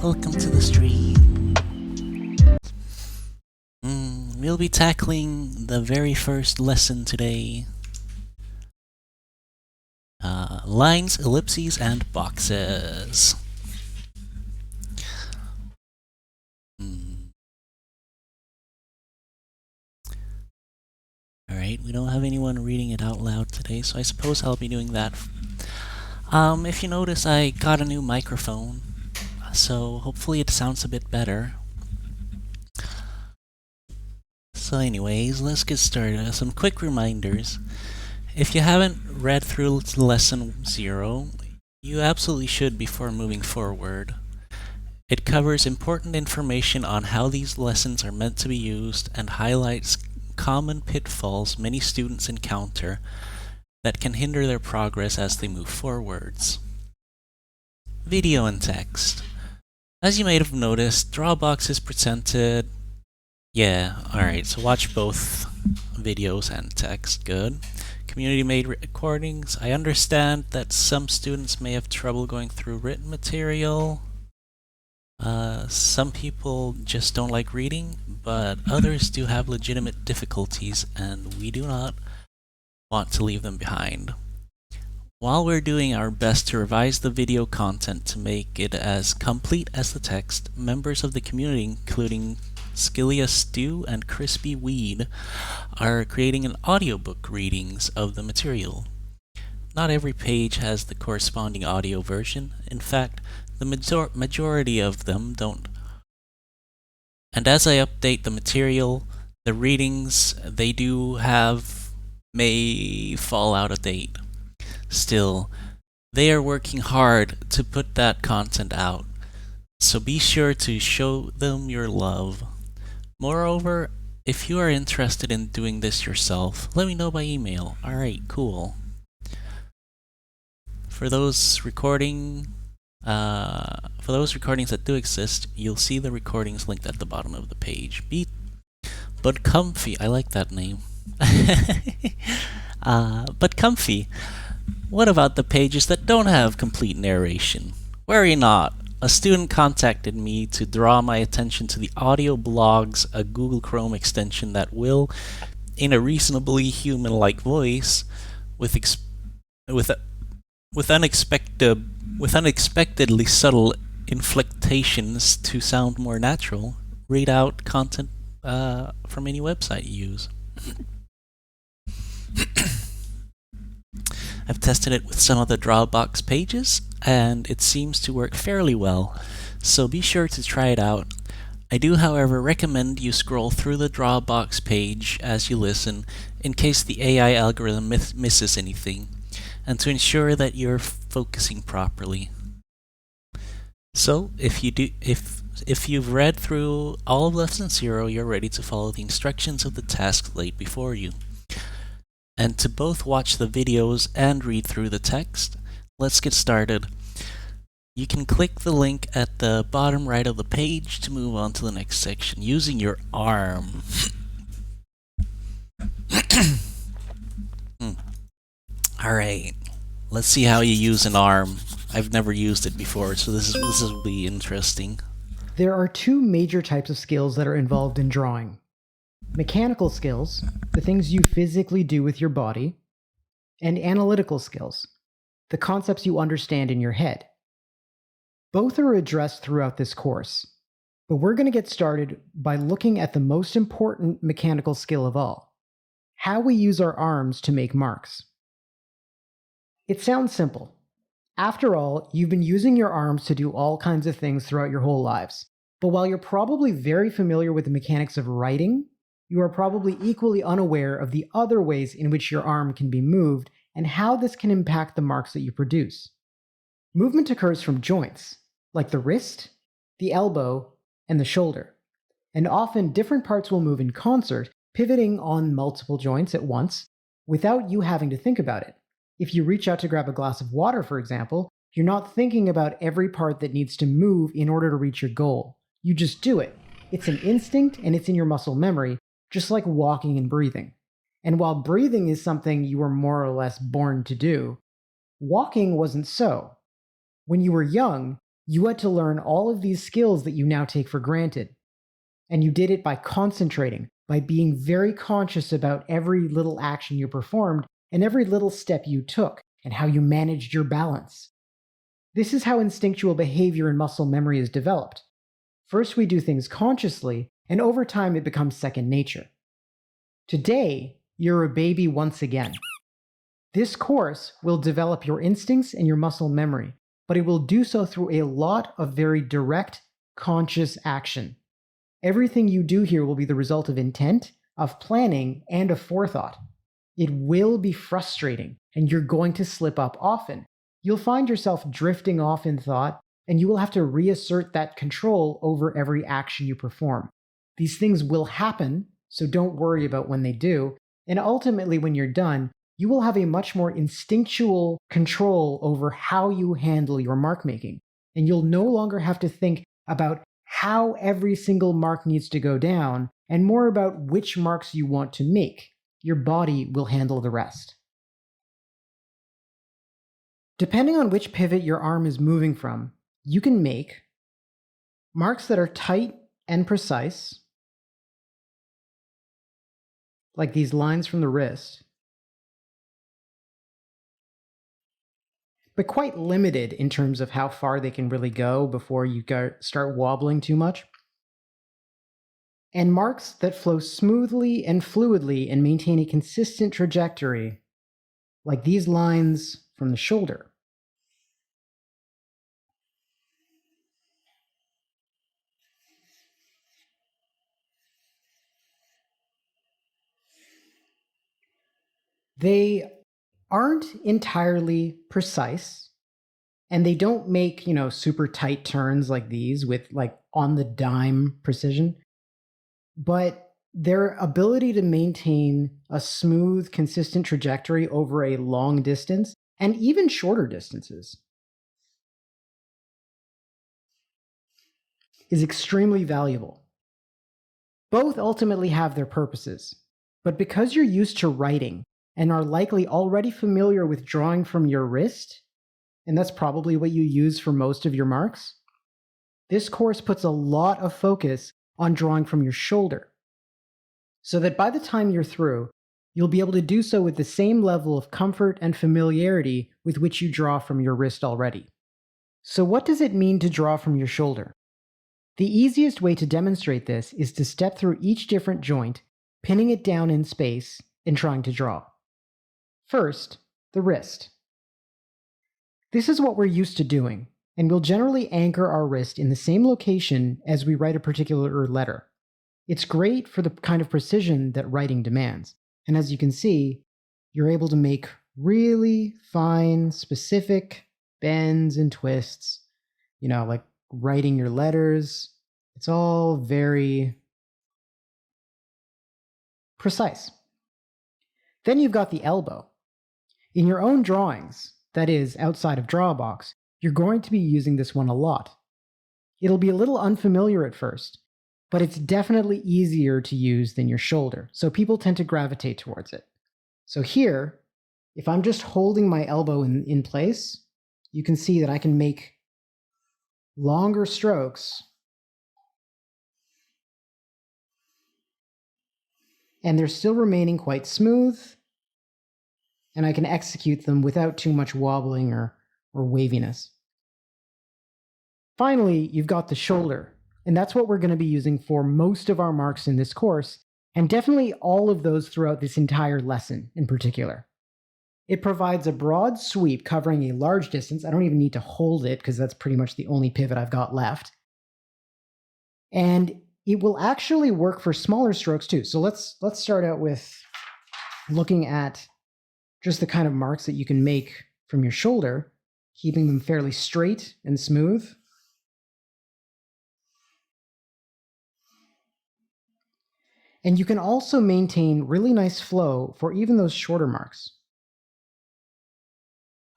Welcome to the stream. We'll be tackling the very first lesson today. Lines, ellipses, and boxes. Alright, we don't have anyone reading it out loud today, so I suppose I'll be doing that. If you notice, I got a new microphone, so hopefully it sounds a bit better. So anyways, let's get started. Some quick reminders. If you haven't read through lesson 0, you absolutely should before moving forward. It covers important information on how these lessons are meant to be used and highlights common pitfalls many students encounter that can hinder their progress as they move forwards. Video and text. As you may have noticed, Dropbox is presented... alright, so watch both videos and text, good. Community-made recordings. I understand that some students may have trouble going through written material. Some people just don't like reading, but others do have legitimate difficulties, and we do not want to leave them behind. While we're doing our best to revise the video content to make it as complete as the text, members of the community, including Skillia Stew and Crispy Weed, are creating an audiobook readings of the material. Not every page has the corresponding audio version. In fact, the majority of them don't. And as I update the material, the readings they do have may fall out of date. Still, they are working hard to put that content out, so be sure to show them your love. Moreover, if you are interested in doing this yourself, let me know by email. Alright, cool. For those recordings that do exist, you'll see the recordings linked at the bottom of the page. But comfy, I like that name. But comfy. What about the pages that don't have complete narration? Worry not. A student contacted me to draw my attention to the audio blogs, a Google Chrome extension that will, in a reasonably human-like voice, with unexpectedly subtle inflectations to sound more natural, read out content from any website you use. I've tested it with some of the Dropbox pages, and it seems to work fairly well, so be sure to try it out. I do, however, recommend you scroll through the Dropbox page as you listen, in case the AI algorithm misses anything, and to ensure that you're focusing properly. So, if you've read through all of Lesson 0, you're ready to follow the instructions of the task laid before you. And to both watch the videos and read through the text, let's get started. You can click the link at the bottom right of the page to move on to the next section using your arm. Alright, let's see how you use an arm. I've never used it before, so this will be interesting. There are two major types of skills that are involved in drawing. Mechanical skills, the things you physically do with your body, and analytical skills, the concepts you understand in your head. Both are addressed throughout this course, but we're going to get started by looking at the most important mechanical skill of all, how we use our arms to make marks. It sounds simple. After all, you've been using your arms to do all kinds of things throughout your whole lives. But while you're probably very familiar with the mechanics of writing, you are probably equally unaware of the other ways in which your arm can be moved and how this can impact the marks that you produce. Movement occurs from joints, like the wrist, the elbow, and the shoulder. And often different parts will move in concert, pivoting on multiple joints at once, without you having to think about it. If you reach out to grab a glass of water, for example, you're not thinking about every part that needs to move in order to reach your goal. You just do it. It's an instinct and it's in your muscle memory, just like walking and breathing. And while breathing is something you were more or less born to do, walking wasn't so. When you were young, You had to learn all of these skills that you now take for granted. And you did it by concentrating, by being very conscious about every little action you performed and every little step you took and how you managed your balance. This is how instinctual behavior and muscle memory is developed. First, we do things consciously, and over time, it becomes second nature. Today, you're a baby once again. This course will develop your instincts and your muscle memory, but it will do so through a lot of very direct, conscious action. Everything you do here will be the result of intent, of planning, and of forethought. It will be frustrating, and you're going to slip up often. You'll find yourself drifting off in thought, and you will have to reassert that control over every action you perform. These things will happen, so don't worry about when they do, and ultimately when you're done, you will have a much more instinctual control over how you handle your mark making, and you'll no longer have to think about how every single mark needs to go down, and more about which marks you want to make. Your body will handle the rest. Depending on which pivot your arm is moving from, you can make marks that are tight and precise, like these lines from the wrist, but quite limited in terms of how far they can really go before you start wobbling too much. And marks that flow smoothly and fluidly and maintain a consistent trajectory, like these lines from the shoulder. They aren't entirely precise, and they don't make, super tight turns like these with like on the dime precision, but their ability to maintain a smooth, consistent trajectory over a long distance and even shorter distances is extremely valuable. Both ultimately have their purposes, but because you're used to writing and are likely already familiar with drawing from your wrist, and that's probably what you use for most of your marks, this course puts a lot of focus on drawing from your shoulder, so that by the time you're through, you'll be able to do so with the same level of comfort and familiarity with which you draw from your wrist already. So what does it mean to draw from your shoulder? The easiest way to demonstrate this is to step through each different joint, pinning it down in space, and trying to draw. First, the wrist. This is what we're used to doing, and we'll generally anchor our wrist in the same location as we write a particular letter. It's great for the kind of precision that writing demands, and as you can see, you're able to make really fine, specific bends and twists, like writing your letters. It's all very precise. Then you've got the elbow. In your own drawings, that is, outside of Drawbox, you're going to be using this one a lot. It'll be a little unfamiliar at first, but it's definitely easier to use than your shoulder, so people tend to gravitate towards it. So here, if I'm just holding my elbow in place, you can see that I can make longer strokes, and they're still remaining quite smooth, and I can execute them without too much wobbling or waviness. Finally, you've got the shoulder, and that's what we're going to be using for most of our marks in this course, and definitely all of those throughout this entire lesson in particular. It provides a broad sweep covering a large distance. I don't even need to hold it because that's pretty much the only pivot I've got left. And it will actually work for smaller strokes too. So let's start out with looking at just the kind of marks that you can make from your shoulder, keeping them fairly straight and smooth. And you can also maintain really nice flow for even those shorter marks.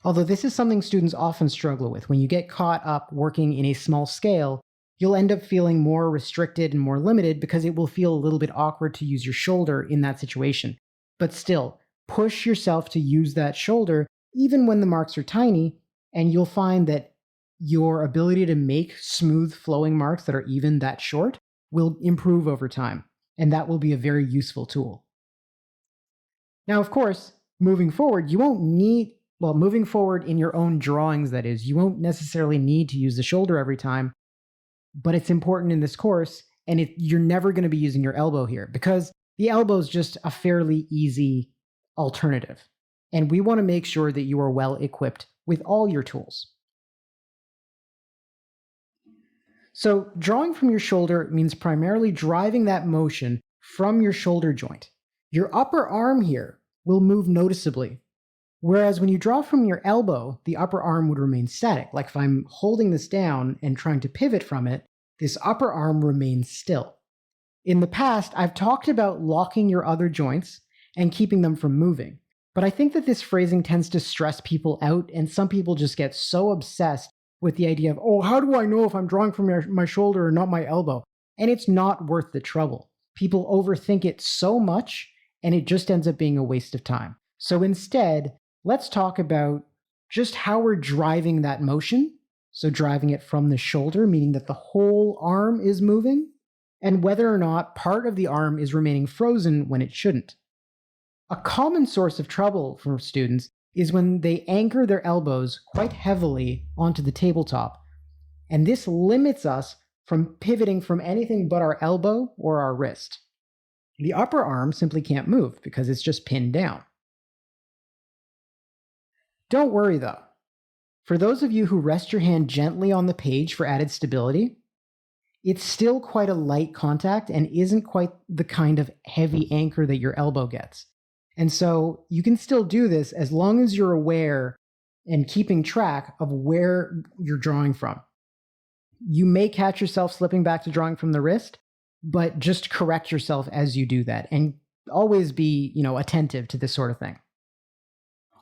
Although this is something students often struggle with. When you get caught up working in a small scale, you'll end up feeling more restricted and more limited because it will feel a little bit awkward to use your shoulder in that situation. But still, push yourself to use that shoulder even when the marks are tiny, and you'll find that your ability to make smooth flowing marks that are even that short will improve over time. And that will be a very useful tool. Now, of course, moving forward, you won't need, well, moving forward in your own drawings, that is, you won't necessarily need to use the shoulder every time, but it's important in this course, and you're never going to be using your elbow here because the elbow is just a fairly easy alternative. And we want to make sure that you are well equipped with all your tools. So, drawing from your shoulder means primarily driving that motion from your shoulder joint. Your upper arm here will move noticeably. Whereas when you draw from your elbow, the upper arm would remain static. Like if I'm holding this down and trying to pivot from it, this upper arm remains still. In the past, I've talked about locking your other joints and keeping them from moving. But I think that this phrasing tends to stress people out, and some people just get so obsessed with the idea of, oh, how do I know if I'm drawing from my shoulder or not my elbow? And it's not worth the trouble. People overthink it so much, and it just ends up being a waste of time. So instead, let's talk about just how we're driving that motion. So driving it from the shoulder, meaning that the whole arm is moving, and whether or not part of the arm is remaining frozen when it shouldn't. A common source of trouble for students is when they anchor their elbows quite heavily onto the tabletop. And this limits us from pivoting from anything but our elbow or our wrist. The upper arm simply can't move because it's just pinned down. Don't worry though. For those of you who rest your hand gently on the page for added stability, it's still quite a light contact and isn't quite the kind of heavy anchor that your elbow gets. And so you can still do this as long as you're aware and keeping track of where you're drawing from. You may catch yourself slipping back to drawing from the wrist, but just correct yourself as you do that and always be, attentive to this sort of thing.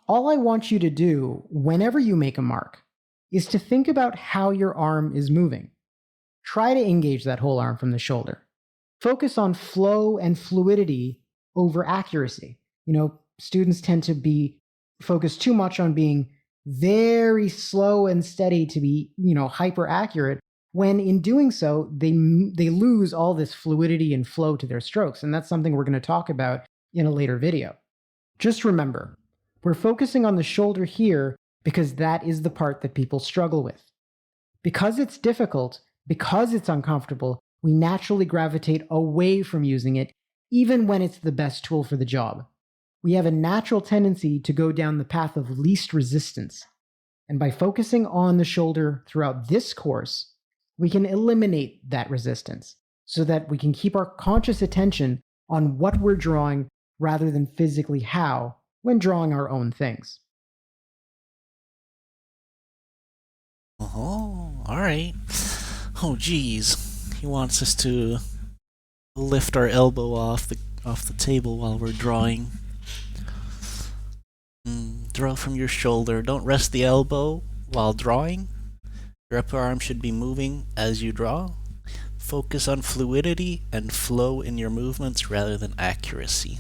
All I want you to do whenever you make a mark is to think about how your arm is moving. Try to engage that whole arm from the shoulder. Focus on flow and fluidity over accuracy. Students tend to be focused too much on being very slow and steady to be, hyper accurate, when in doing so, they lose all this fluidity and flow to their strokes. And that's something we're going to talk about in a later video. Just remember, we're focusing on the shoulder here because that is the part that people struggle with. Because it's difficult, because it's uncomfortable, we naturally gravitate away from using it, even when it's the best tool for the job. We have a natural tendency to go down the path of least resistance. And by focusing on the shoulder throughout this course, we can eliminate that resistance so that we can keep our conscious attention on what we're drawing rather than physically how when drawing our own things. Oh, alright. Oh, geez. He wants us to lift our elbow off the table while we're drawing. Draw from your shoulder. Don't rest the elbow while drawing. Your upper arm should be moving as you draw. Focus on fluidity and flow in your movements rather than accuracy.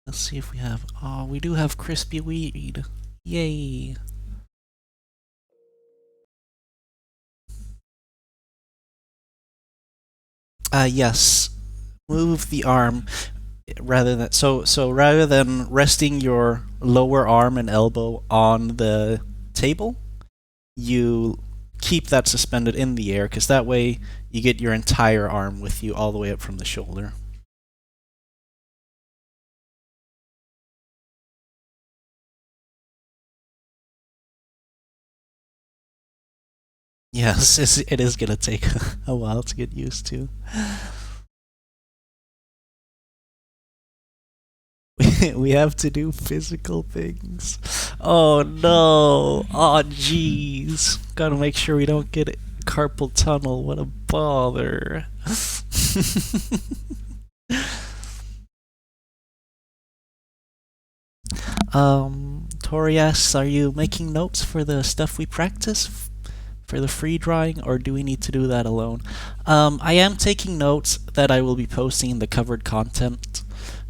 Let's see if we have... Oh, we do have crispy weed. Yay! Yes. Move the arm rather than rather than resting your lower arm and elbow on the table, you keep that suspended in the air, because that way you get your entire arm with you all the way up from the shoulder. Yes, it is gonna take a while to get used to. We have to do physical things. Oh no! Oh jeez. Gotta make sure we don't get carpal tunnel. What a bother. Tori asks, are you making notes for the stuff we practice? For the free drawing, or do we need to do that alone? I am taking notes that I will be posting in the covered content,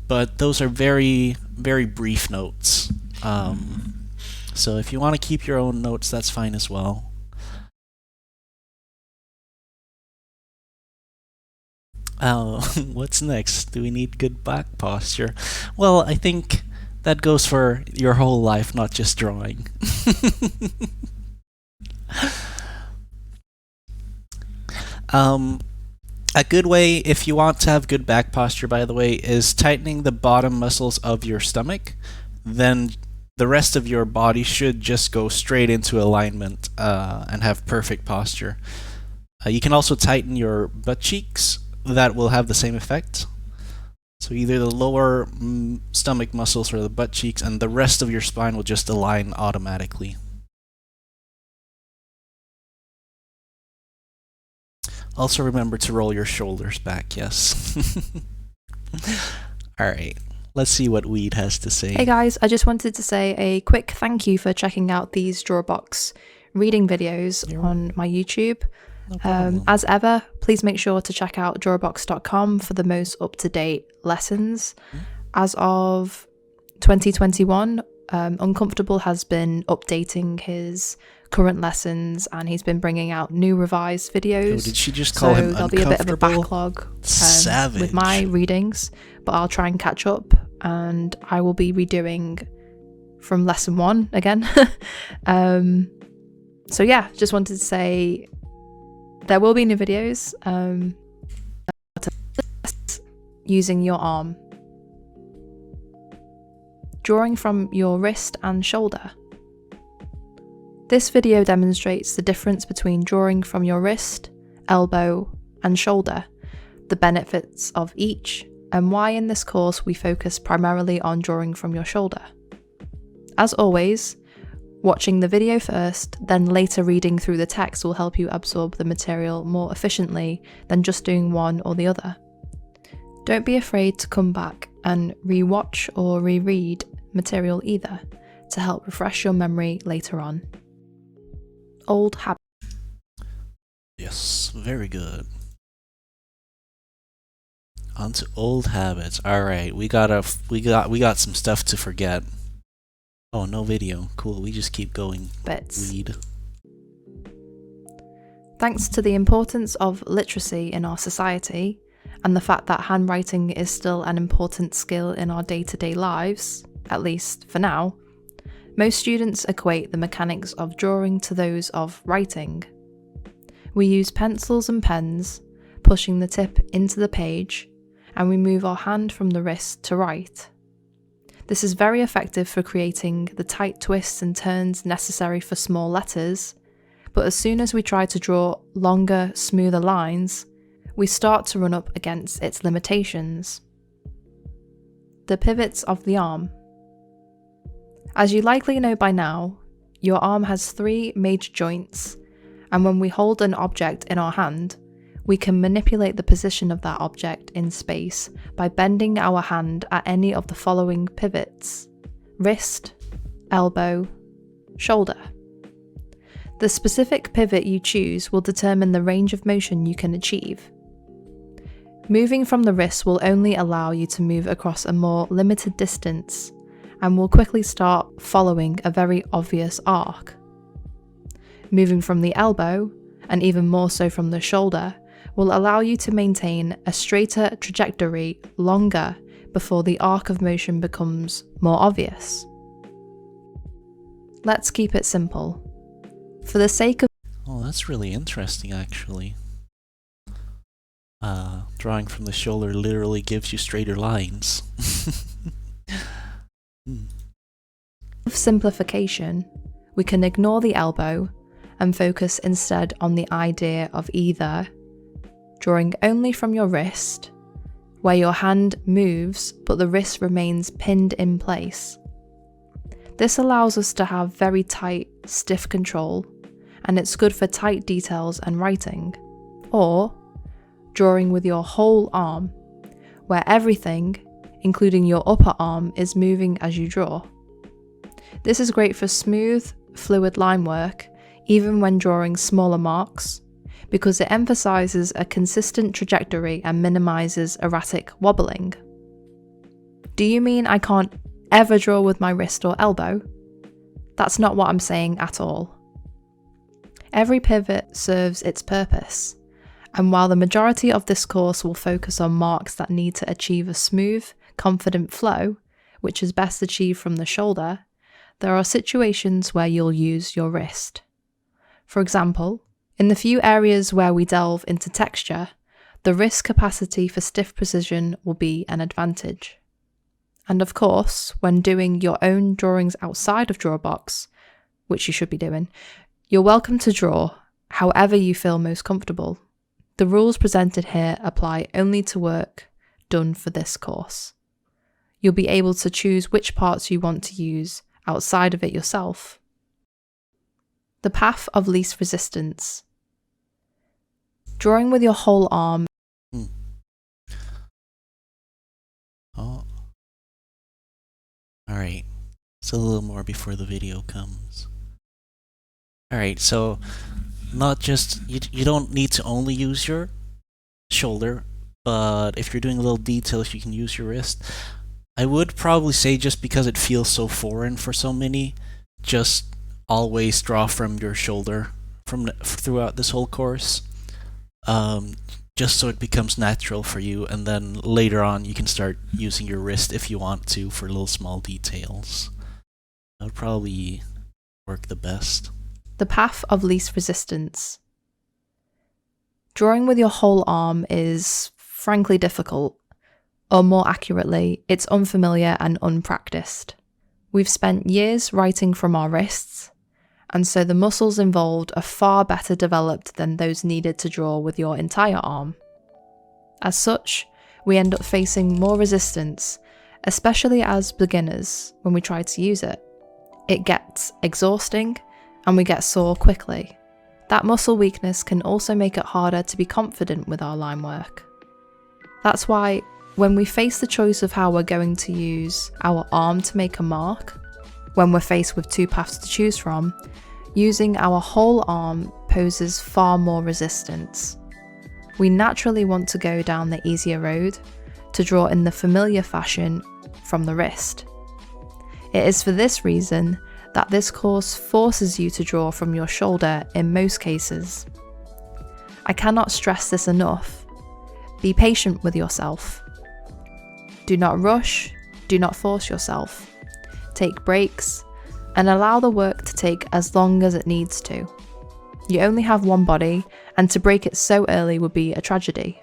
but those are very, very brief notes. So if you want to keep your own notes, that's fine as well. What's next? Do we need good back posture? Well, I think that goes for your whole life, not just drawing. A good way, if you want to have good back posture, by the way, is tightening the bottom muscles of your stomach. Then the rest of your body should just go straight into alignment and have perfect posture. You can also tighten your butt cheeks. That will have the same effect. So either the lower stomach muscles or the butt cheeks, and the rest of your spine will just align automatically. Also remember to roll your shoulders back, yes. Alright, let's see what Weed has to say. Hey guys, I just wanted to say a quick thank you for checking out these Drawbox reading videos on my YouTube. No problem. As ever, please make sure to check out drawbox.com for the most up-to-date lessons. As of 2021, Uncomfortable has been updating his current lessons, and he's been bringing out new revised videos. Oh, did she just call him there'll be a bit of a backlog Savage. with my readings, but I'll try and catch up, and I will be redoing from lesson 1 again. So yeah, just wanted to say there will be new videos using your arm. Drawing from your wrist and shoulder. This video demonstrates the difference between drawing from your wrist, elbow, and shoulder, the benefits of each, and why in this course we focus primarily on drawing from your shoulder. As always, watching the video first, then later reading through the text will help you absorb the material more efficiently than just doing one or the other. Don't be afraid to come back and re-watch or reread material either, to help refresh your memory later on. Old habit. Yes, very good. On to old habits. All right, we got some stuff to forget. Oh, no video. Cool. We just keep going. Bits. Weed. Thanks to the importance of literacy in our society, and the fact that handwriting is still an important skill in our day-to-day lives, at least for now, most students equate the mechanics of drawing to those of writing. We use pencils and pens, pushing the tip into the page, and we move our hand from the wrist to write. This is very effective for creating the tight twists and turns necessary for small letters, but as soon as we try to draw longer, smoother lines, we start to run up against its limitations. The pivots of the arm. As you likely know by now, your arm has 3 major joints, and when we hold an object in our hand, we can manipulate the position of that object in space by bending our hand at any of the following pivots: wrist, elbow, shoulder. The specific pivot you choose will determine the range of motion you can achieve. Moving from the wrist will only allow you to move across a more limited distance, and will quickly start following a very obvious arc. Moving from the elbow, and even more so from the shoulder, will allow you to maintain a straighter trajectory longer before the arc of motion becomes more obvious. Let's keep it simple. For the sake of... Oh, that's really interesting, actually. Drawing from the shoulder literally gives you straighter lines. simplification, we can ignore the elbow and focus instead on the idea of either drawing only from your wrist, where your hand moves but the wrist remains pinned in place. This allows us to have very tight, stiff control, and it's good for tight details and writing. Or drawing with your whole arm, where everything, including your upper arm, is moving as you draw. This is great for smooth, fluid line work, even when drawing smaller marks, because it emphasizes a consistent trajectory and minimizes erratic wobbling. Do you mean I can't ever draw with my wrist or elbow? That's not what I'm saying at all. Every pivot serves its purpose, and while the majority of this course will focus on marks that need to achieve a smooth, confident flow, which is best achieved from the shoulder, there are situations where you'll use your wrist. For example, in the few areas where we delve into texture, the wrist capacity for stiff precision will be an advantage. And of course, when doing your own drawings outside of Drawbox, which you should be doing, you're welcome to draw however you feel most comfortable. The rules presented here apply only to work done for this course. You'll be able to choose which parts you want to use outside of it yourself. The path of least resistance. Drawing with your whole arm. Oh. Alright. It's a little more before the video comes. Alright, so not just you don't need to only use your shoulder, but if you're doing a little detail, if you can use your wrist. I would probably say, just because it feels so foreign for so many, just always draw from your shoulder throughout this whole course, just so it becomes natural for you, and then later on you can start using your wrist if you want to for little small details. That would probably work the best. The path of least resistance. Drawing with your whole arm is frankly difficult, or more accurately, it's unfamiliar and unpracticed. We've spent years writing from our wrists, and so the muscles involved are far better developed than those needed to draw with your entire arm. As such, we end up facing more resistance, especially as beginners when we try to use it. It gets exhausting, and we get sore quickly. That muscle weakness can also make it harder to be confident with our line work. That's why, when we face the choice of how we're going to use our arm to make a mark, when we're faced with two paths to choose from, using our whole arm poses far more resistance. We naturally want to go down the easier road, to draw in the familiar fashion from the wrist. It is for this reason that this course forces you to draw from your shoulder in most cases. I cannot stress this enough. Be patient with yourself. Do not rush, do not force yourself. Take breaks, and allow the work to take as long as it needs to. You only have one body, and to break it so early would be a tragedy.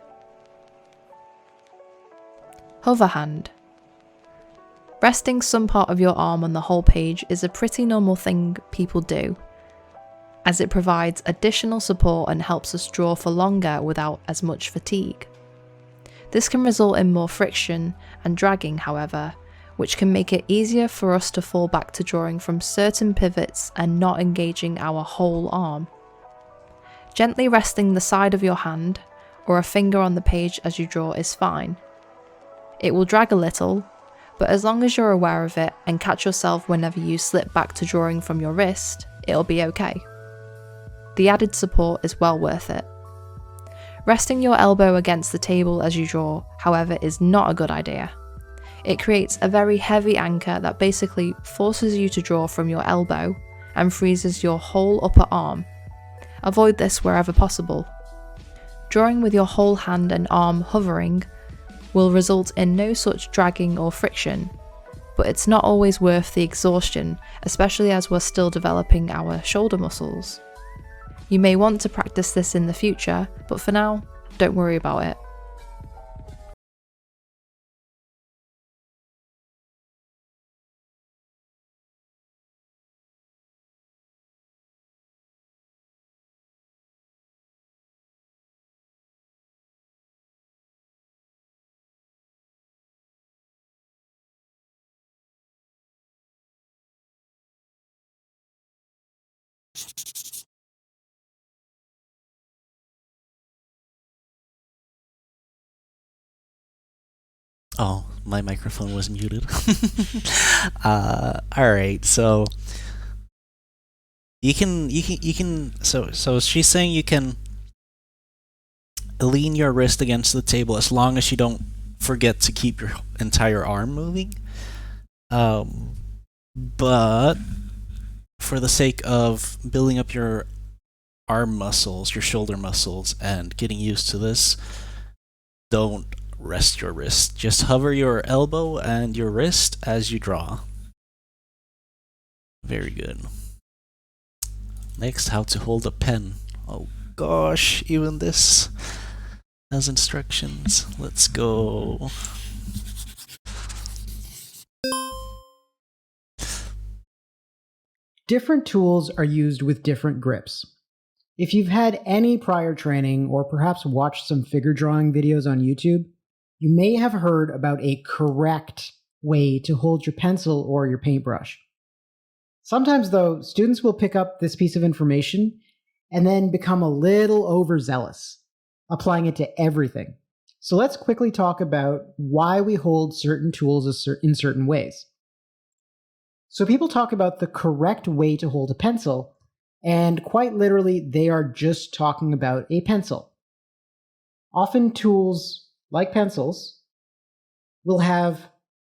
Hover hand. Resting some part of your arm on the whole page is a pretty normal thing people do, as it provides additional support and helps us draw for longer without as much fatigue. This can result in more friction and dragging, however, which can make it easier for us to fall back to drawing from certain pivots and not engaging our whole arm. Gently resting the side of your hand or a finger on the page as you draw is fine. It will drag a little, but as long as you're aware of it and catch yourself whenever you slip back to drawing from your wrist, it'll be okay. The added support is well worth it. Resting your elbow against the table as you draw, however, is not a good idea. It creates a very heavy anchor that basically forces you to draw from your elbow and freezes your whole upper arm. Avoid this wherever possible. Drawing with your whole hand and arm hovering will result in no such dragging or friction, but it's not always worth the exhaustion, especially as we're still developing our shoulder muscles. You may want to practice this in the future, but for now, don't worry about it. Oh, my microphone was muted. Alright, so so she's saying you can lean your wrist against the table as long as you don't forget to keep your entire arm moving. Um, but for the sake of building up your arm muscles, your shoulder muscles, and getting used to this, don't rest your wrist. Just hover your elbow and your wrist as you draw. Very good. Next, how to hold a pen. Oh gosh, even this has instructions. Let's go. Different tools are used with different grips. If you've had any prior training or perhaps watched some figure drawing videos on YouTube, you may have heard about a correct way to hold your pencil or your paintbrush. Sometimes, though, students will pick up this piece of information and then become a little overzealous, applying it to everything. So let's quickly talk about why we hold certain tools in certain ways. So people talk about the correct way to hold a pencil, and quite literally, they are just talking about a pencil. Often tools, like pencils, will have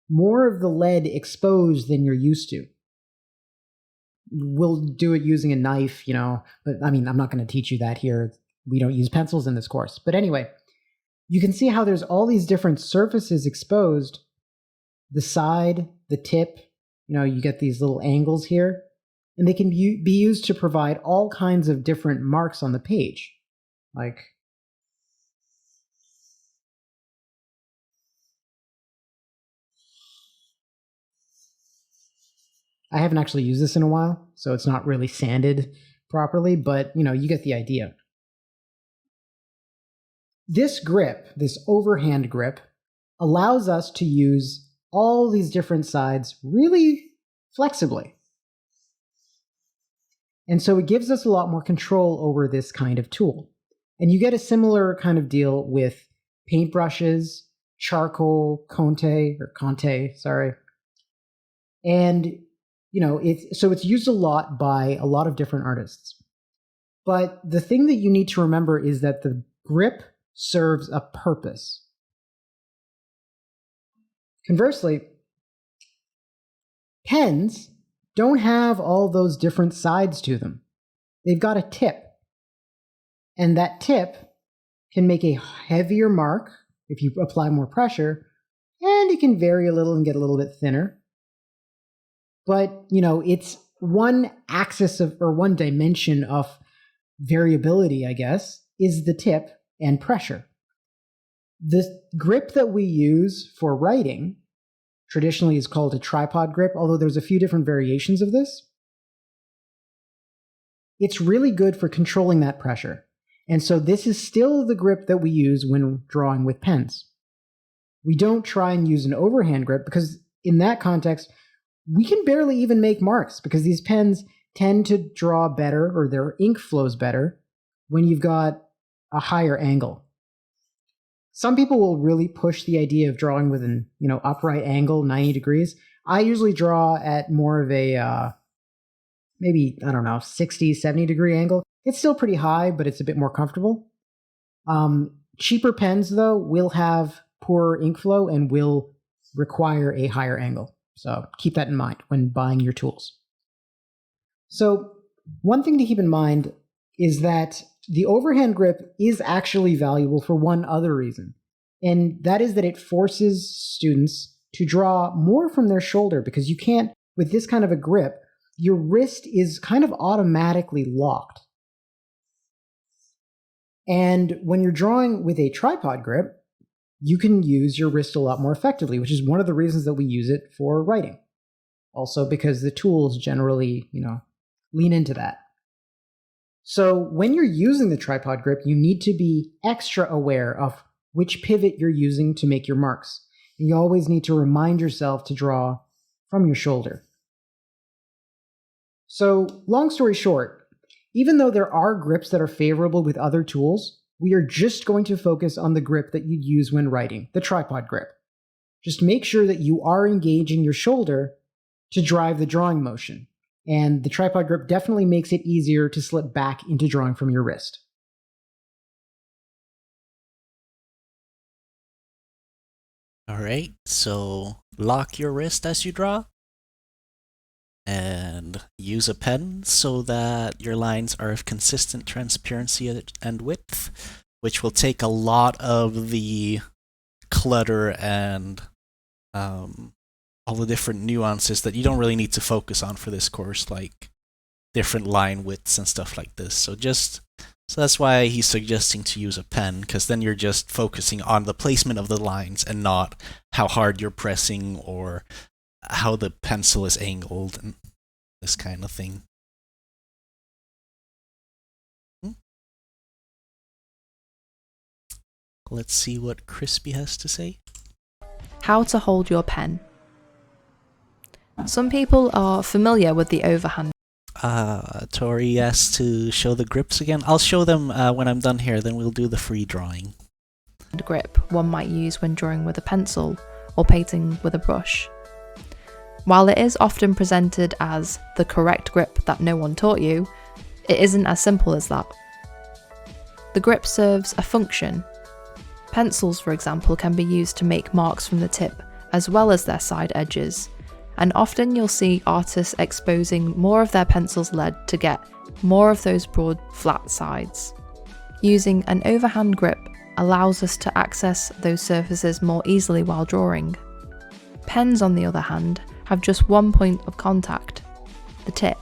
more of the lead exposed than you're used to. We'll do it using a knife, but I mean, I'm not going to teach you that here. We don't use pencils in this course. But anyway, you can see how there's all these different surfaces exposed. The side, the tip, you get these little angles here, and they can be used to provide all kinds of different marks on the page. Like, I haven't actually used this in a while, so it's not really sanded properly, but you get the idea. This grip, this overhand grip, allows us to use all these different sides really flexibly. And so it gives us a lot more control over this kind of tool. And you get a similar kind of deal with paintbrushes, charcoal, Conte, sorry. And it's used a lot by a lot of different artists. But the thing that you need to remember is that the grip serves a purpose. Conversely, pens don't have all those different sides to them. They've got a tip. And that tip can make a heavier mark if you apply more pressure, and it can vary a little and get a little bit thinner. But, it's one axis or one dimension of variability, I guess, is the tip and pressure. The grip that we use for writing traditionally is called a tripod grip, although there's a few different variations of this. It's really good for controlling that pressure. And so this is still the grip that we use when drawing with pens. We don't try and use an overhand grip because in that context, we can barely even make marks because these pens tend to draw better or their ink flows better when you've got a higher angle. Some people will really push the idea of drawing with an upright angle, 90 degrees. I usually draw at more of a maybe, 60, 70 degree angle. It's still pretty high, but it's a bit more comfortable. Cheaper pens, though, will have poorer ink flow and will require a higher angle. So keep that in mind when buying your tools. So one thing to keep in mind is that the overhand grip is actually valuable for one other reason, and that is that it forces students to draw more from their shoulder because you can't, with this kind of a grip, your wrist is kind of automatically locked. And when you're drawing with a tripod grip, you can use your wrist a lot more effectively, which is one of the reasons that we use it for writing. Also because the tools generally, lean into that. So when you're using the tripod grip, you need to be extra aware of which pivot you're using to make your marks. And you always need to remind yourself to draw from your shoulder. So long story short, even though there are grips that are favorable with other tools, we are just going to focus on the grip that you'd use when writing, the tripod grip. Just make sure that you are engaging your shoulder to drive the drawing motion. And the tripod grip definitely makes it easier to slip back into drawing from your wrist. Alright, so lock your wrist as you draw. And use a pen so that your lines are of consistent transparency and width, which will take a lot of the clutter and all the different nuances that you don't really need to focus on for this course, like different line widths and stuff like this. So that's why he's suggesting to use a pen, because then you're just focusing on the placement of the lines and not how hard you're pressing or how the pencil is angled and this kind of thing. Let's see what Crispy has to say. How to hold your pen. Some people are familiar with the overhand. Tori asked to show the grips again. I'll show them when I'm done here, then we'll do the free drawing. Grip one might use when drawing with a pencil or painting with a brush. While it is often presented as the correct grip that no one taught you, it isn't as simple as that. The grip serves a function. Pencils, for example, can be used to make marks from the tip as well as their side edges, and often you'll see artists exposing more of their pencil's lead to get more of those broad, flat sides. Using an overhand grip allows us to access those surfaces more easily while drawing. Pens, on the other hand, have just one point of contact, the tip,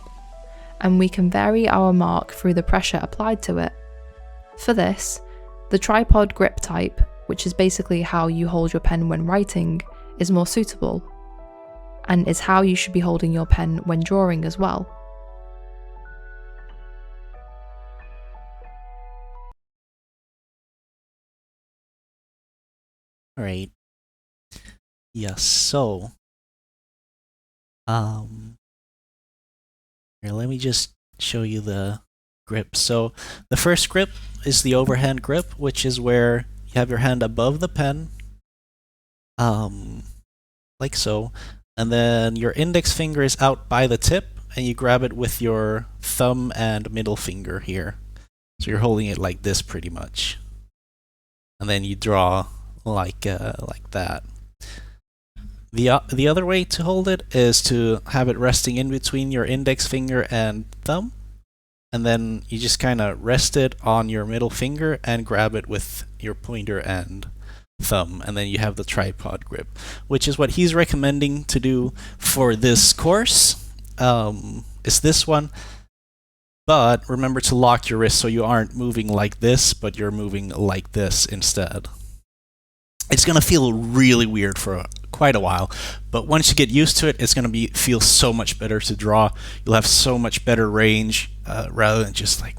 and we can vary our mark through the pressure applied to it. For this, the tripod grip type, which is basically how you hold your pen when writing, is more suitable, and is how you should be holding your pen when drawing as well. Alright. Yes, so here, let me just show you the grip. So the first grip is the overhand grip, which is where you have your hand above the pen, like so, and then your index finger is out by the tip, and you grab it with your thumb and middle finger here. So you're holding it like this pretty much, and then you draw like that. The other way to hold it is to have it resting in between your index finger and thumb, and then you just kind of rest it on your middle finger and grab it with your pointer and thumb, and then you have the tripod grip, which is what he's recommending to do for this course. Is this one, but remember to lock your wrist so you aren't moving like this, but you're moving like this instead. It's gonna feel really weird for quite a while, but once you get used to it, it's gonna feel so much better to draw. You'll have so much better range, rather than just like,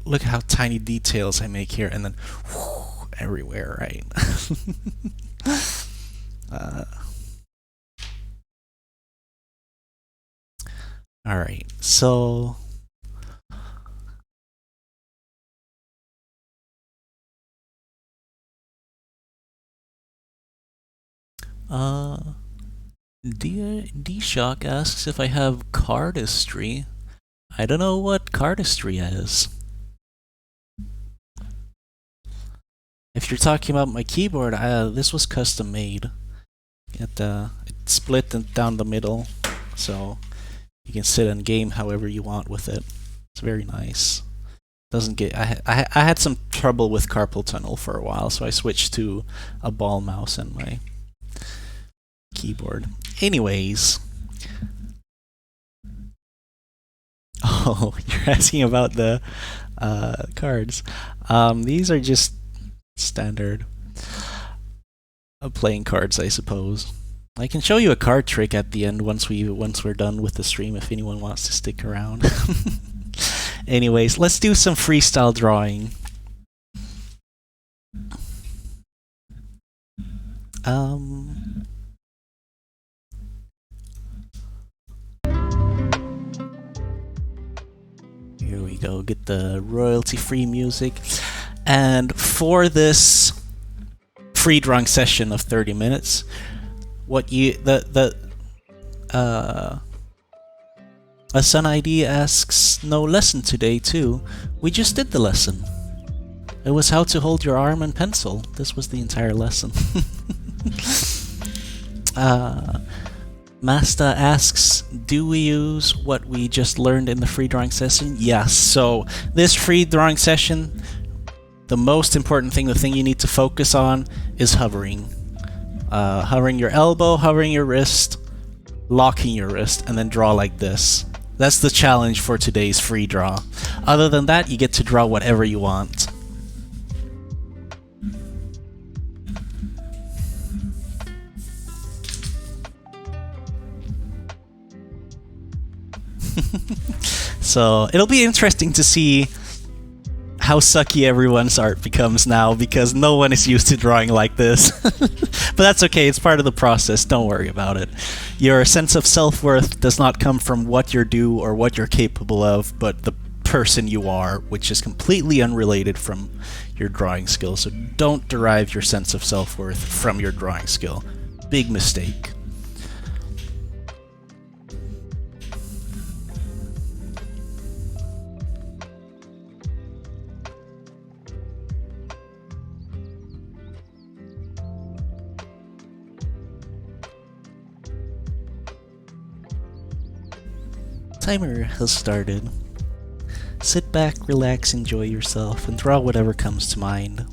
look how tiny details I make here, and then whoo, everywhere, right? Alright, so D-Shock asks if I have cardistry. I don't know what cardistry is. If you're talking about my keyboard, this was custom made. It split down the middle, so you can sit and game however you want with it. It's very nice. Doesn't get. I had some trouble with carpal tunnel for a while, so I switched to a ball mouse and my keyboard. Anyways, oh, you're asking about the cards. These are just standard playing cards, I suppose. I can show you a card trick at the end once we're done with the stream if anyone wants to stick around. Anyways, let's do some freestyle drawing. Here we go, get the royalty-free music. And for this free drawing session of 30 minutes, a Sun ID asks, no lesson today too. We just did the lesson. It was how to hold your arm and pencil. This was the entire lesson. Masta asks, do we use what we just learned in the free drawing session? Yes. So this free drawing session, the most important thing, the thing you need to focus on is hovering. Hovering your elbow, hovering your wrist, locking your wrist, and then draw like this. That's the challenge for today's free draw. Other than that, you get to draw whatever you want. So it'll be interesting to see how sucky everyone's art becomes now, because no one is used to drawing like this. But that's okay, it's part of the process, don't worry about it. Your sense of self-worth does not come from what you're due or what you're capable of, but the person you are, which is completely unrelated from your drawing skill. So don't derive your sense of self-worth from your drawing skill. Big mistake. Timer has started. Sit back, relax, enjoy yourself, and draw whatever comes to mind.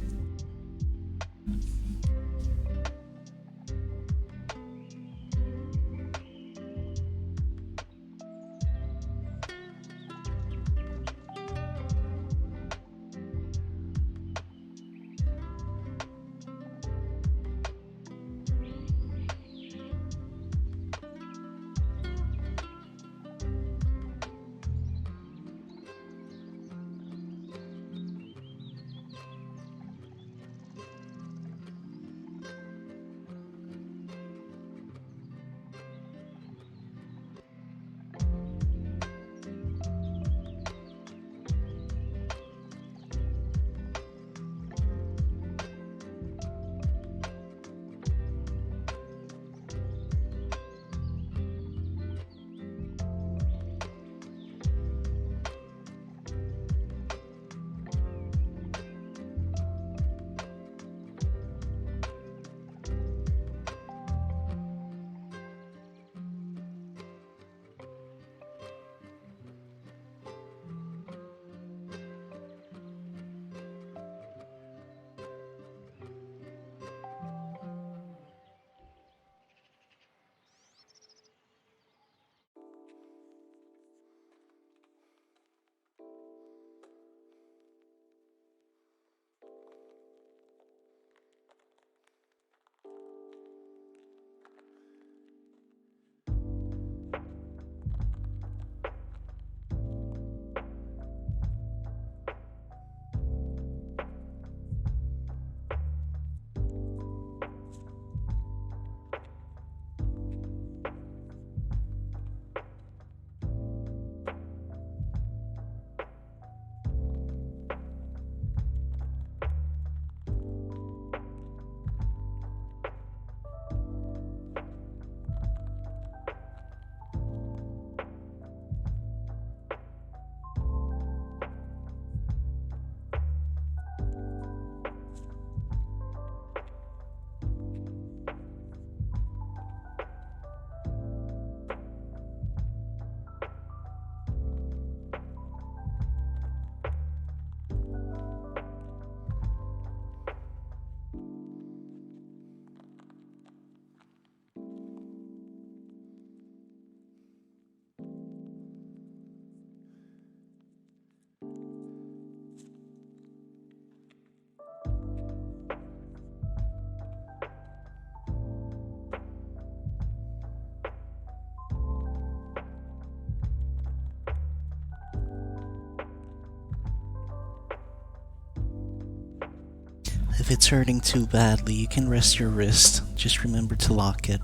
If it's hurting too badly, you can rest your wrist. Just remember to lock it.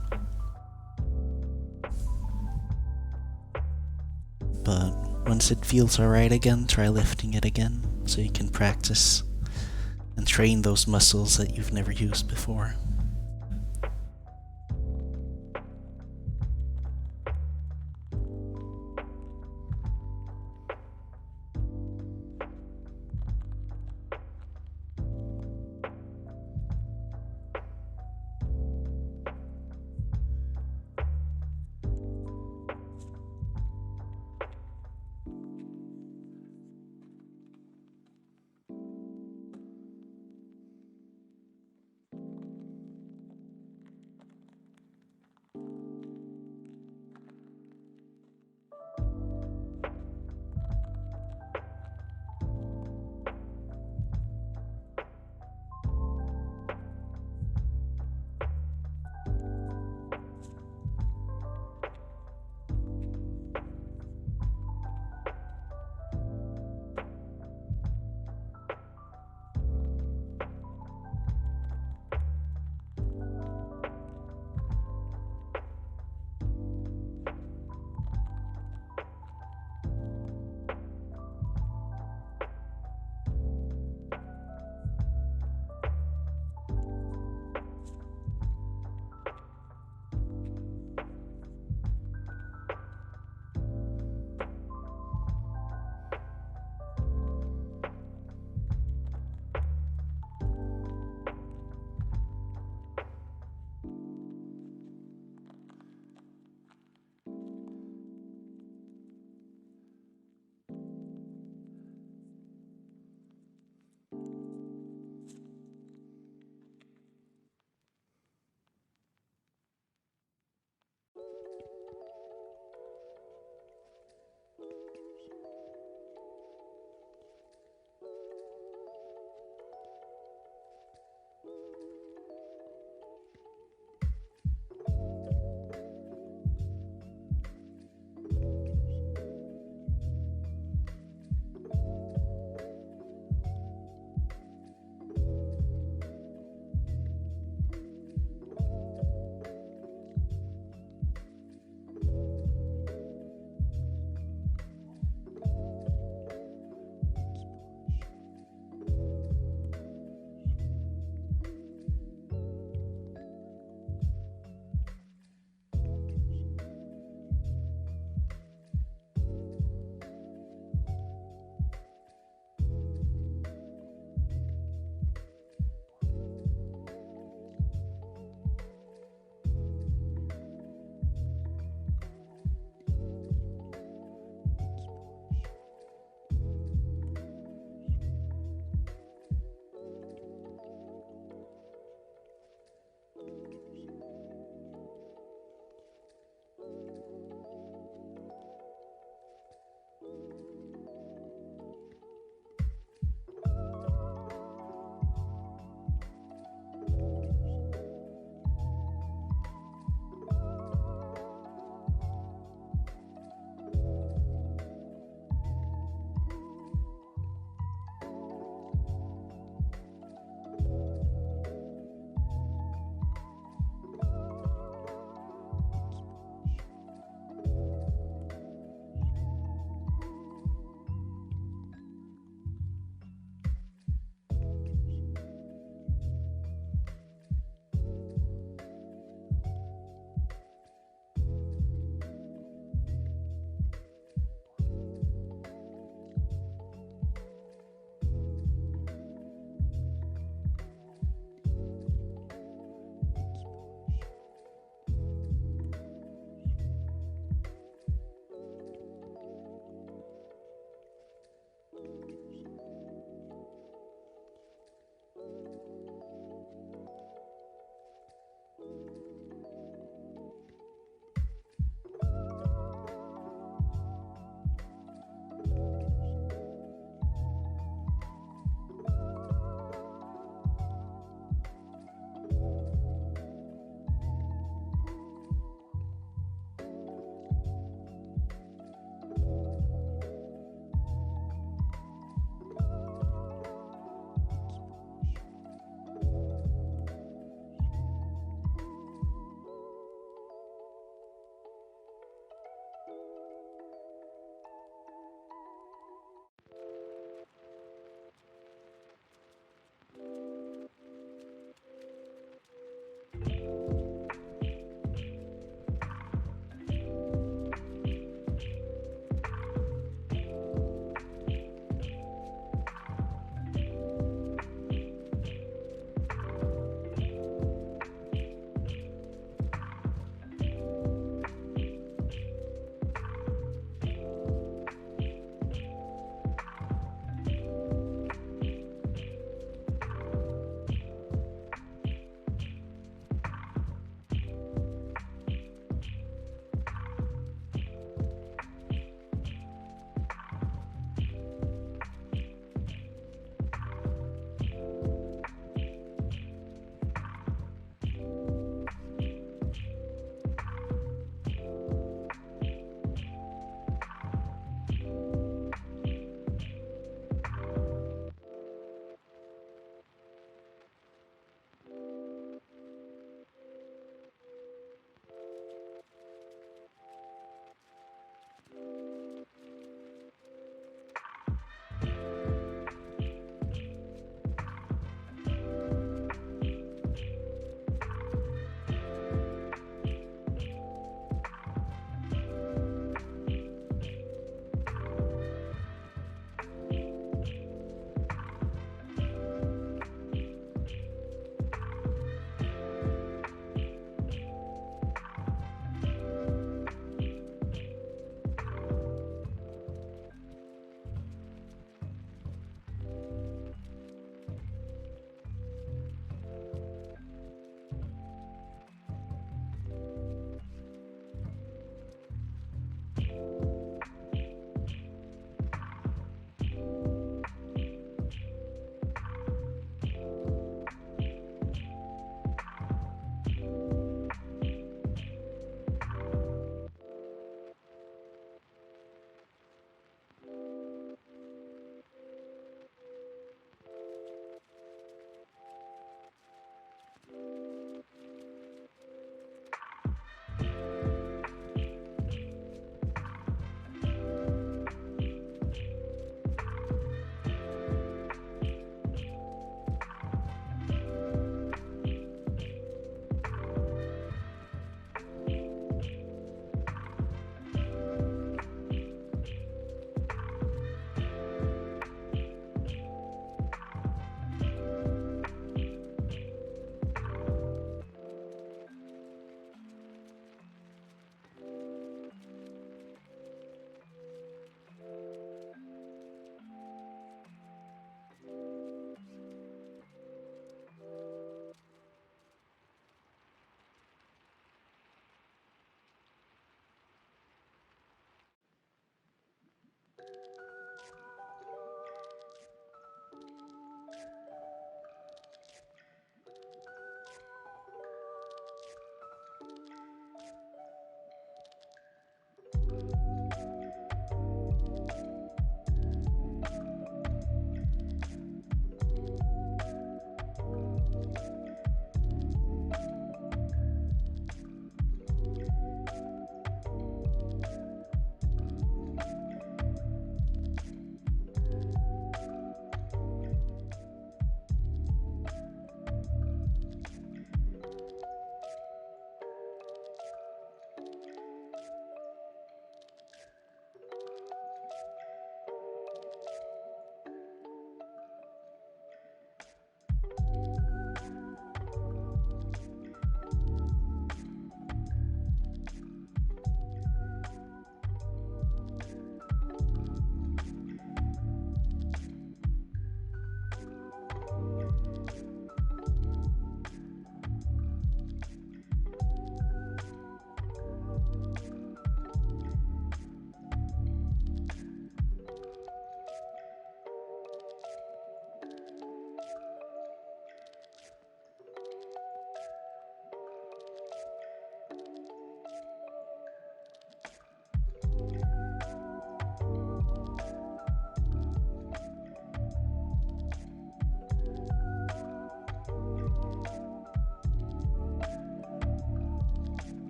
But once it feels alright again, try lifting it again so you can practice and train those muscles that you've never used before.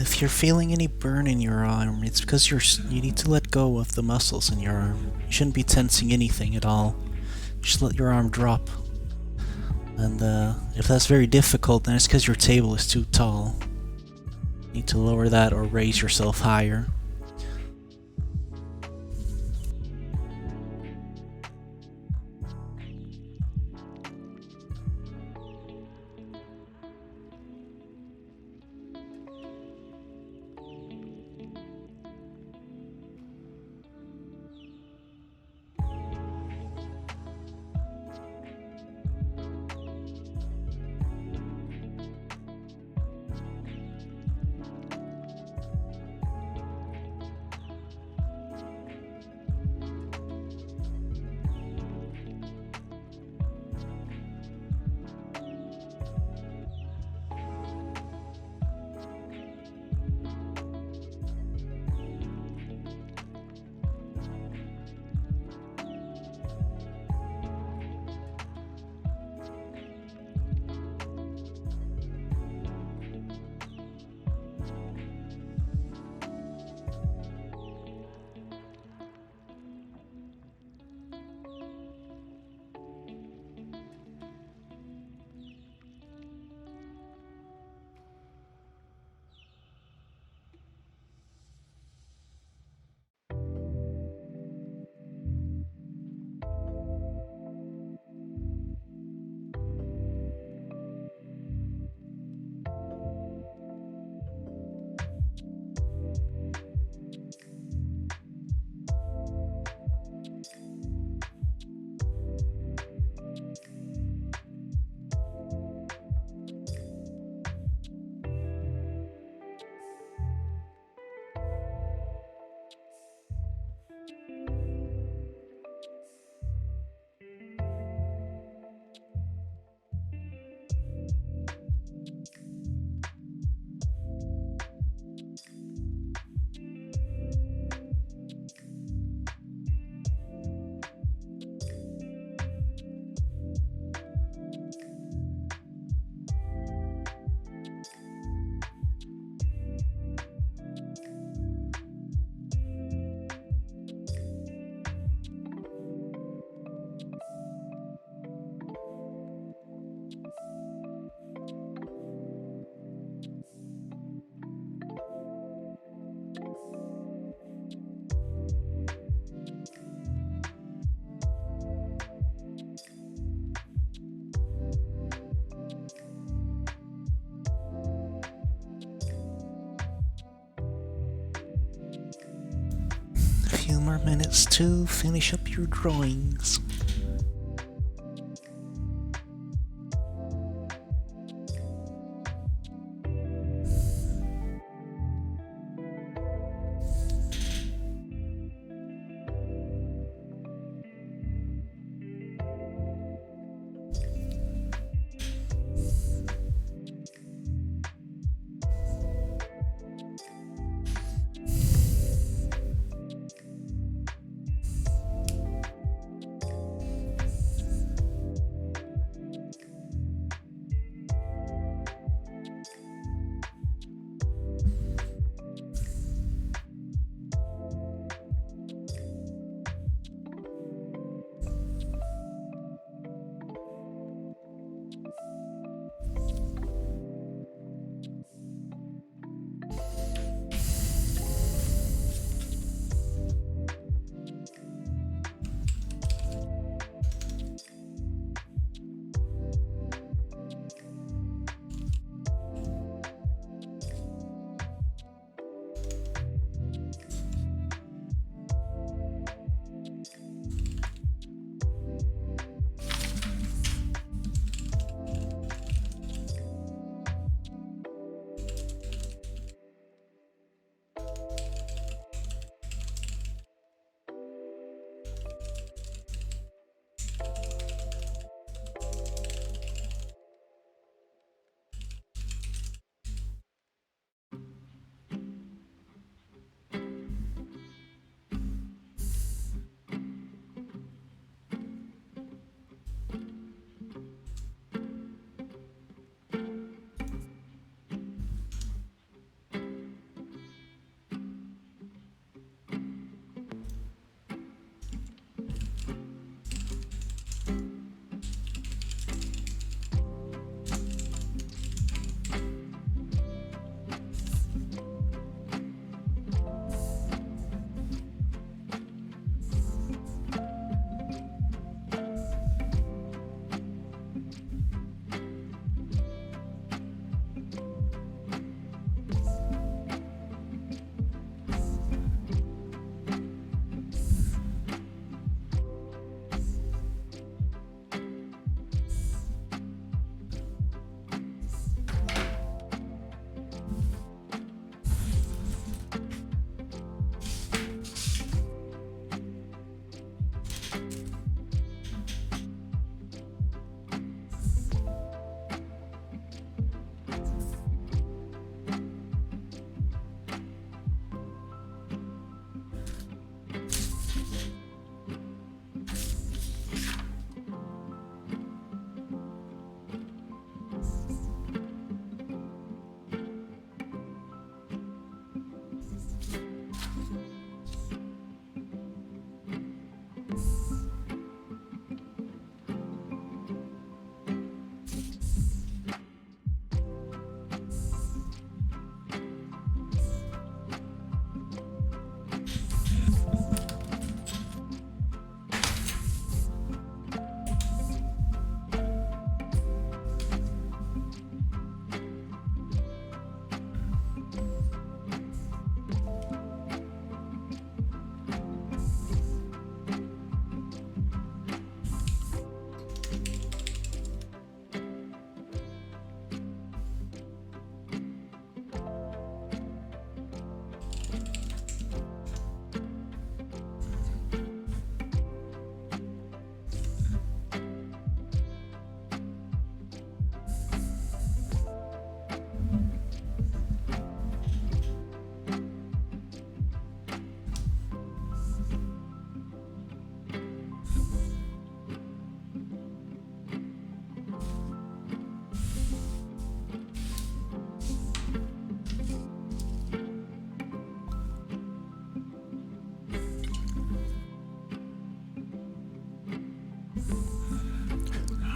If you're feeling any burn in your arm, it's because you need to let go of the muscles in your arm. You shouldn't be tensing anything at all. Just let your arm drop. And if that's very difficult, then it's because your table is too tall. You need to lower that or raise yourself higher. A few more minutes to finish up your drawings.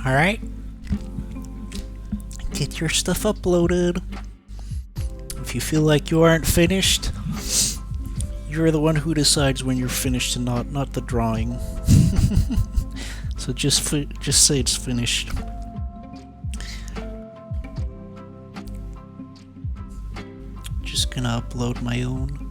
Alright? Get your stuff uploaded. If you feel like you aren't finished, you're the one who decides when you're finished and not the drawing. So just say it's finished. Just gonna upload my own.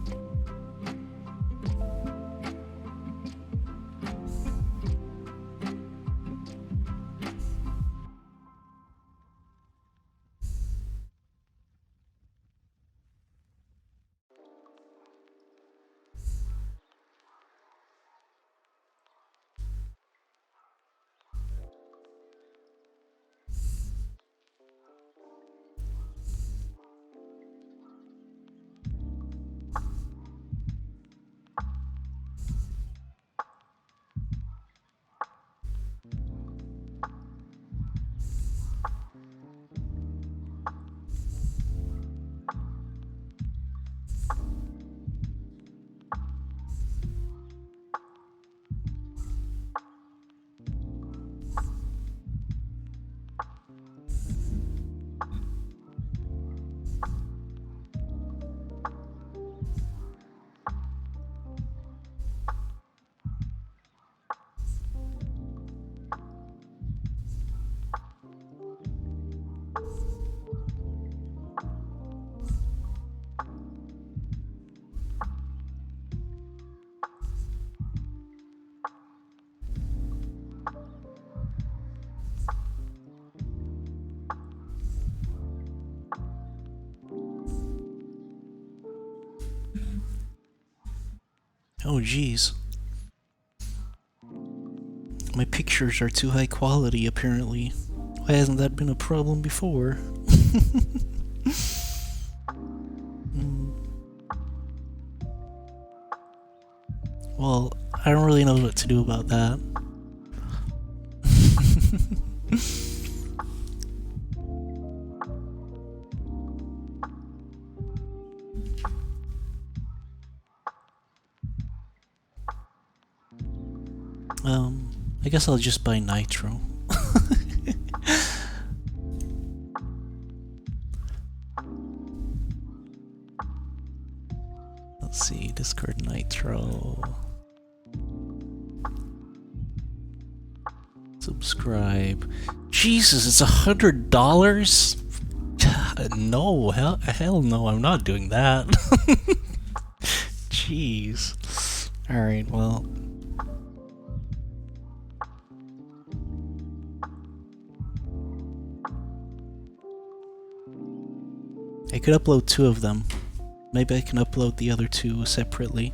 Oh geez. My pictures are too high quality apparently. Why hasn't that been a problem before? Well, I don't really know what to do about that. I guess I'll just buy nitro. Let's see, Discord nitro. Subscribe. Jesus, it's $100? No, hell no, I'm not doing that. Jeez. Alright, well. I could upload 2 of them. Maybe I can upload the other 2 separately.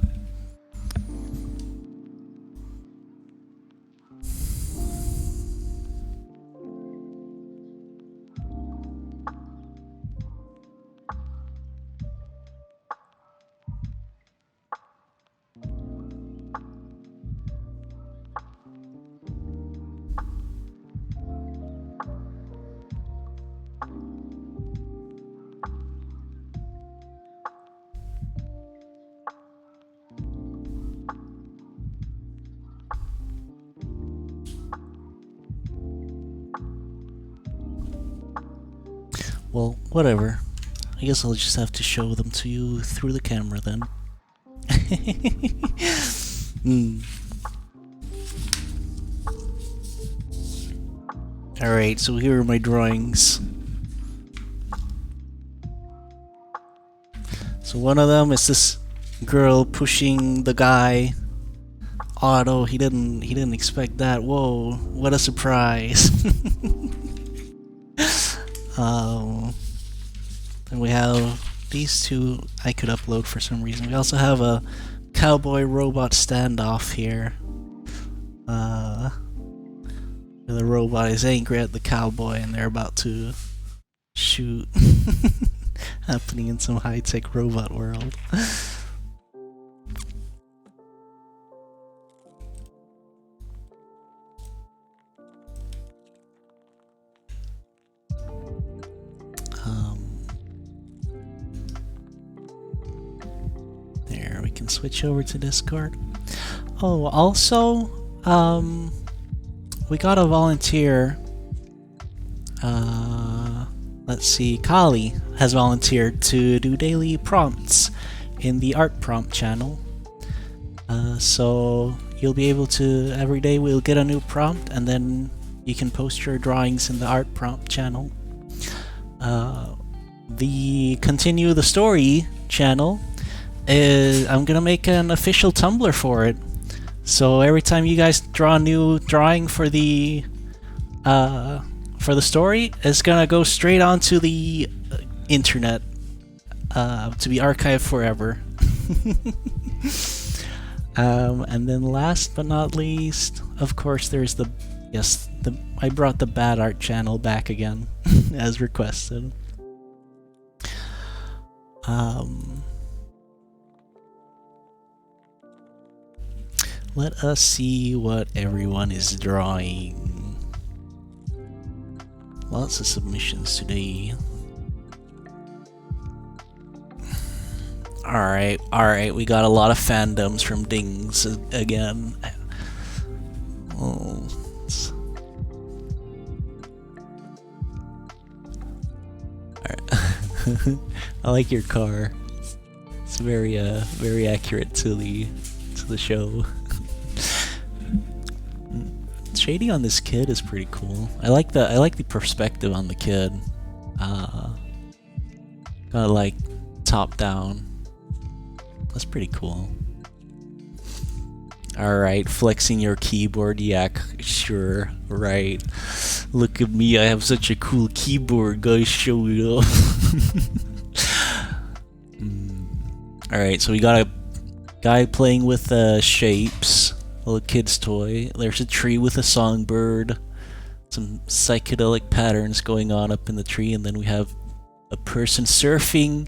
Well, whatever. I guess I'll just have to show them to you through the camera then. Alright, so here are my drawings. So one of them is this girl pushing the guy. Otto, he didn't expect that. Whoa, what a surprise. And we have these 2 I could upload for some reason. We also have a cowboy robot standoff here. The robot is angry at the cowboy and they're about to shoot. Happening in some high-tech robot world. There, we can switch over to Discord. Oh, also, we got a volunteer Let's see, Kali has volunteered to do daily prompts in the art prompt channel. So you'll be able to, every day we'll get a new prompt, and then you can post your drawings in the art prompt channel. The Continue the Story channel is, I'm gonna make an official Tumblr for it. So every time you guys draw a new drawing for the story, it's gonna go straight onto the internet to be archived forever. And then last but not least, of course, there's I brought the bad art channel back again as requested. Let us see what everyone is drawing. Lots of submissions today. Alright, we got a lot of fandoms from Dings again. Oh, I like your car. It's very accurate to the show. Shading on this kid is pretty cool. I like the perspective on the kid. Kind of like top down. That's pretty cool. Alright, flexing your keyboard. Yeah, sure, right. Look at me, I have such a cool keyboard, guys, show it off. Alright, so we got a guy playing with shapes. A little kid's toy. There's a tree with a songbird. Some psychedelic patterns going on up in the tree, and then we have a person surfing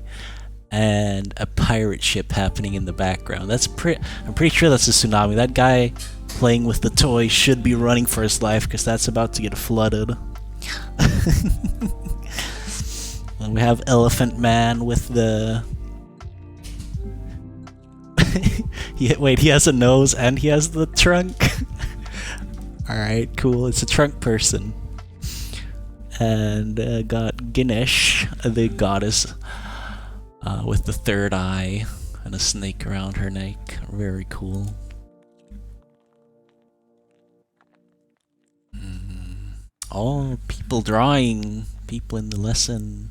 and a pirate ship happening in the background. I'm pretty sure that's a tsunami. That guy playing with the toy should be running for his life because that's about to get flooded. And we have Elephant Man with the... Wait, he has a nose and he has the trunk. Alright, cool. It's a trunk person. And got Ganesh, the goddess, with the third eye and a snake around her neck. Very cool. Oh, people drawing. People in the lesson.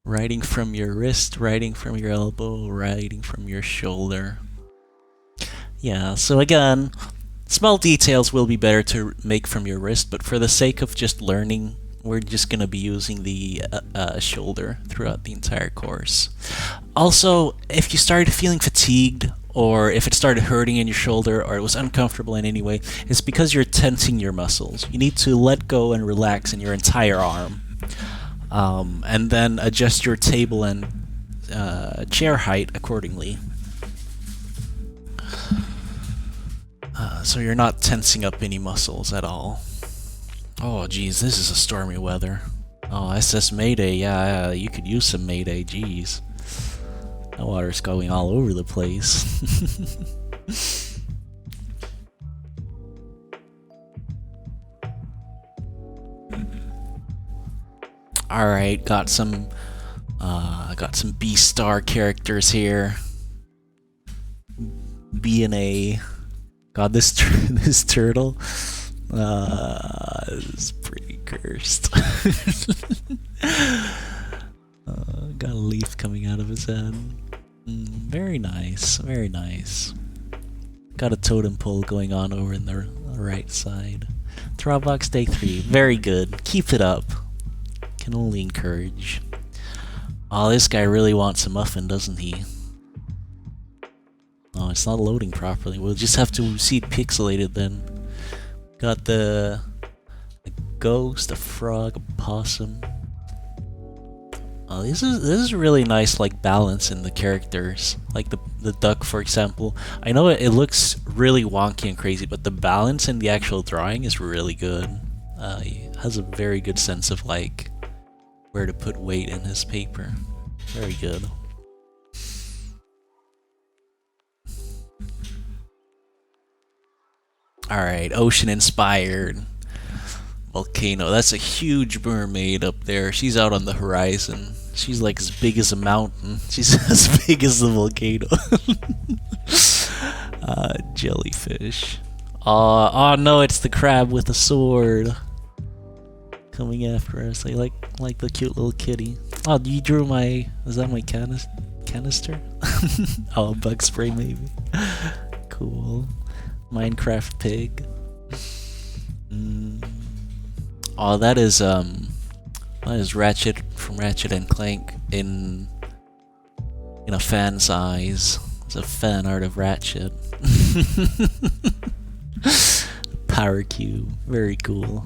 Writing from your wrist, writing from your elbow, writing from your shoulder. Yeah, so again, small details will be better to make from your wrist, but for the sake of just learning, we're just going to be using the shoulder throughout the entire course. Also, if you started feeling fatigued, or if it started hurting in your shoulder, or it was uncomfortable in any way, it's because you're tensing your muscles. You need to let go and relax in your entire arm. And then adjust your table and chair height accordingly. So you're not tensing up any muscles at all. Oh geez, this is a stormy weather. Oh, SS Mayday, yeah, you could use some Mayday, geez. That water's going all over the place. Alright, got some B-star characters here. B and A. God, this this turtle is pretty cursed. Got a leaf coming out of his head. Very nice, very nice. Got a totem pole going on over in the right side. Dropbox Day 3, very good. Keep it up. Can only encourage. Oh, this guy really wants a muffin, doesn't he? Oh, it's not loading properly. We'll just have to see it pixelated then. Got a ghost, a frog, a possum. Oh, this is really nice, like, balance in the characters. Like the duck, for example. I know it looks really wonky and crazy, but the balance in the actual drawing is really good. He has a very good sense of, like, where to put weight in his paper. Very good. Alright, ocean inspired. volcano. That's a huge mermaid up there. She's out on the horizon. She's like as big as a mountain. She's as big as the volcano. Jellyfish. Oh no, it's the crab with a sword coming after us. I like the cute little kitty. Oh, you drew my... Is that my canister? Oh, bug spray maybe. Cool. Minecraft pig. Oh, that is Ratchet from Ratchet and Clank in a fan size. It's a fan art of Ratchet. Power cube, very cool.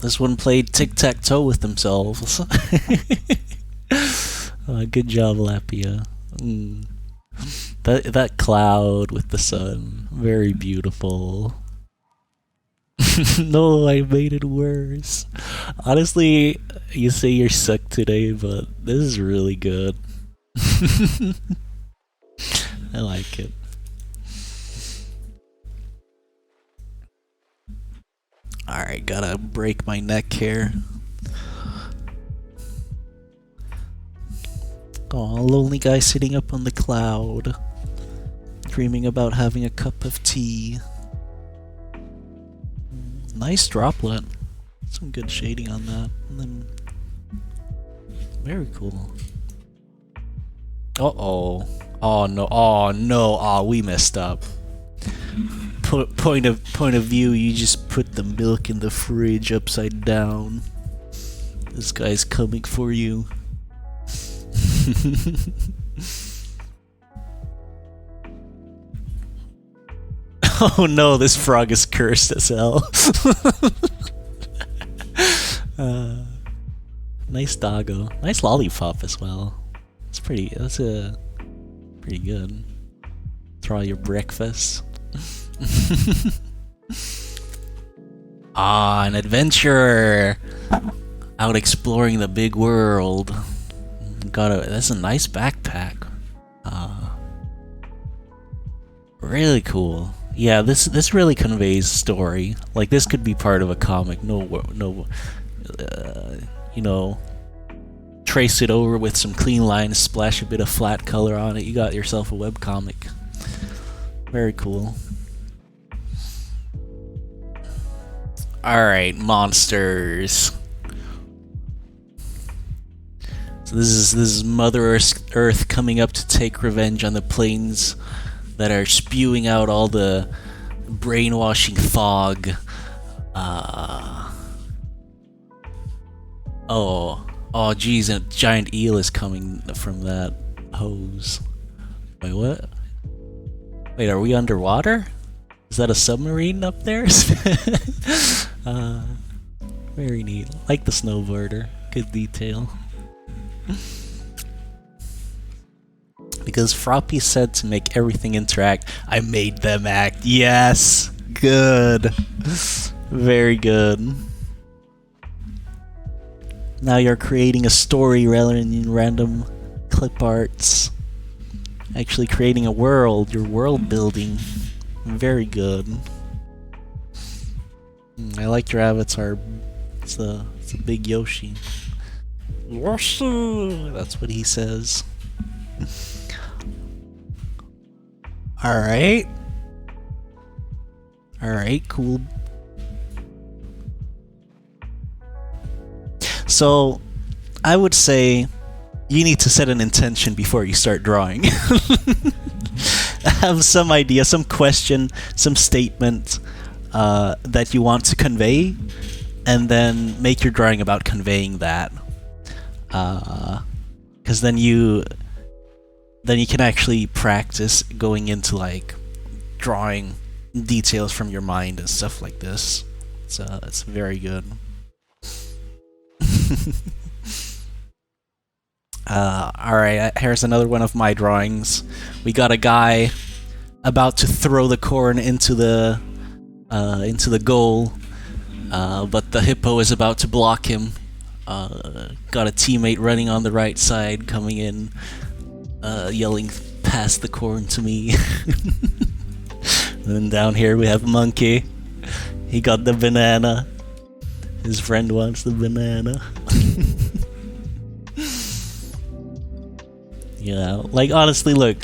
This one played tic-tac-toe with themselves. Good job, Lapia. That cloud with the sun, very beautiful. No, I made it worse. Honestly, you say you're sick today, but this is really good. I like it. Alright, gotta break my neck here. Aw, lonely guy sitting up on the cloud, dreaming about having a cup of tea. Nice droplet. Some good shading on that. And then, very cool. Uh-oh. Oh no, oh no, oh, we messed up. Point of view, you just put the milk in the fridge upside down. This guy's coming for you. Oh no, this frog is cursed as hell. Nice doggo. Nice lollipop as well. That's pretty good. Throw your breakfast. Ah, an adventurer out exploring the big world. That's a nice backpack. Really cool. Yeah, this really conveys story. Like, this could be part of a comic. You know, trace it over with some clean lines, splash a bit of flat color on it. You got yourself a webcomic. Very cool. Alright, monsters. So this is Mother Earth coming up to take revenge on the planes that are spewing out all the brainwashing fog. Oh geez, a giant eel is coming from that hose. Wait, what? Wait, are we underwater? Is that a submarine up there? Very neat. Like the snowboarder. Good detail. Because Froppy said to make everything interact, I made them act. Yes! Good. Very good. Now you're creating a story rather than random clip arts. Actually creating a world. You're world building. Very good. I like your avatar. It's a big Yoshi. Yoshi! That's what he says. Alright. Alright, cool. So, I would say you need to set an intention before you start drawing. Have some idea, some question, some statement that you want to convey, and then make your drawing about conveying that. Because then you can actually practice going into like drawing details from your mind and stuff like this. It's very good. Alright, here's another one of my drawings. We got a guy about to throw the corn into the goal, but the hippo is about to block him. Got a teammate running on the right side, coming in, yelling pass the corn to me. And then down here we have Monkey. He got the banana. His friend wants the banana. Yeah, like honestly, look.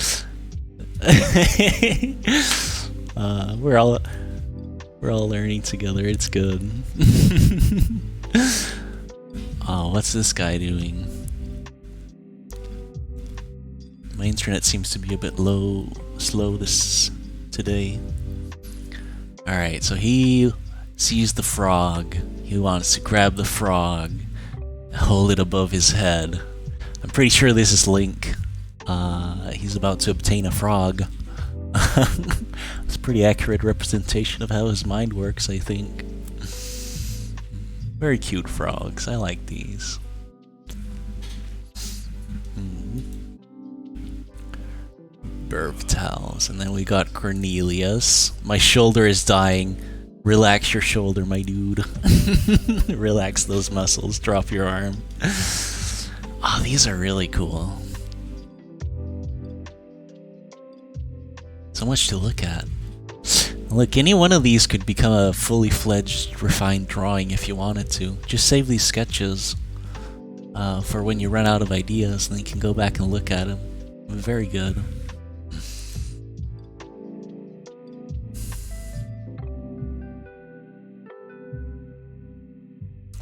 We're all learning together. It's good. Oh, what's this guy doing? My internet seems to be a bit slow today. Alright, so he sees the frog. He wants to grab the frog, hold it above his head. I'm pretty sure this is Link. He's about to obtain a frog. It's a pretty accurate representation of how his mind works, I think. Very cute frogs. I like these. Birth towels. And then we got Cornelius. My shoulder is dying. Relax your shoulder, my dude. Relax those muscles. Drop your arm. Oh, these are really cool. So much to look at. Look, any one of these could become a fully fledged, refined drawing if you wanted to. Just save these sketches for when you run out of ideas, and then you can go back and look at them. Very good.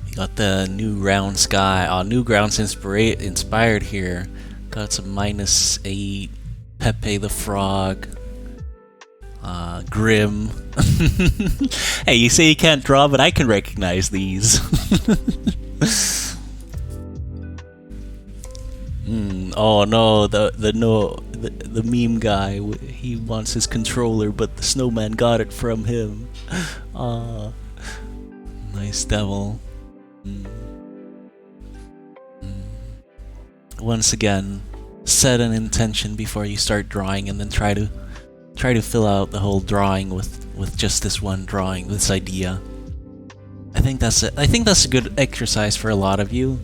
We got the new round sky. Oh, new grounds inspired here. Got some -8. Pepe the Frog. Grim. Hey, you say you can't draw, but I can recognize these. Oh no, the meme guy. He wants his controller, but the snowman got it from him. Ah, nice devil. Once again, set an intention before you start drawing, and then try to fill out the whole drawing with just this one drawing, this idea. I think that's a good exercise for a lot of you.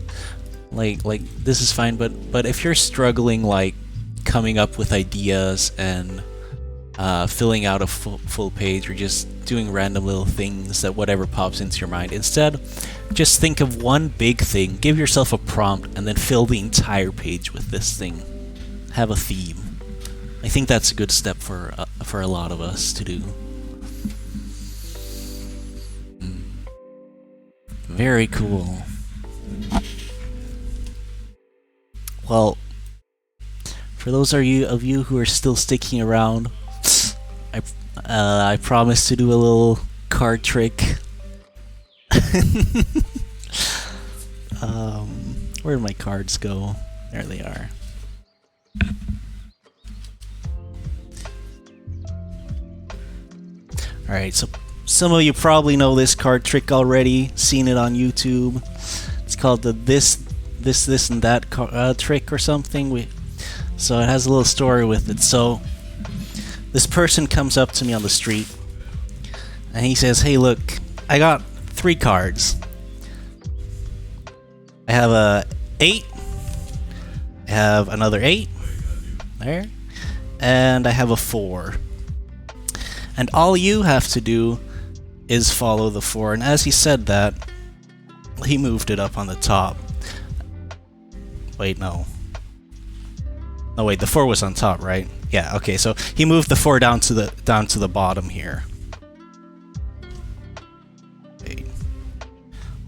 Like this is fine, but if you're struggling like coming up with ideas and filling out a full page, or just doing random little things that whatever pops into your mind, instead just think of one big thing, give yourself a prompt, and then fill the entire page with this thing. Have a theme. I think that's a good step for a lot of us to do. Very cool. Well, for those of you who are still sticking around, I promise to do a little card trick. Where did my cards go? There they are. Alright, so some of you probably know this card trick already, seen it on YouTube. It's called the this, and that trick or something. So it has a little story with it. So this person comes up to me on the street, and he says, "Hey, look, I got 3 cards. I have a 8, I have another 8, there, and I have a 4. And all you have to do is follow the 4. And as he said that, he moved it up on the top. Wait, no. No, wait, the 4 was on top, right? Yeah, okay, so he moved the 4 down to the bottom here. Wait.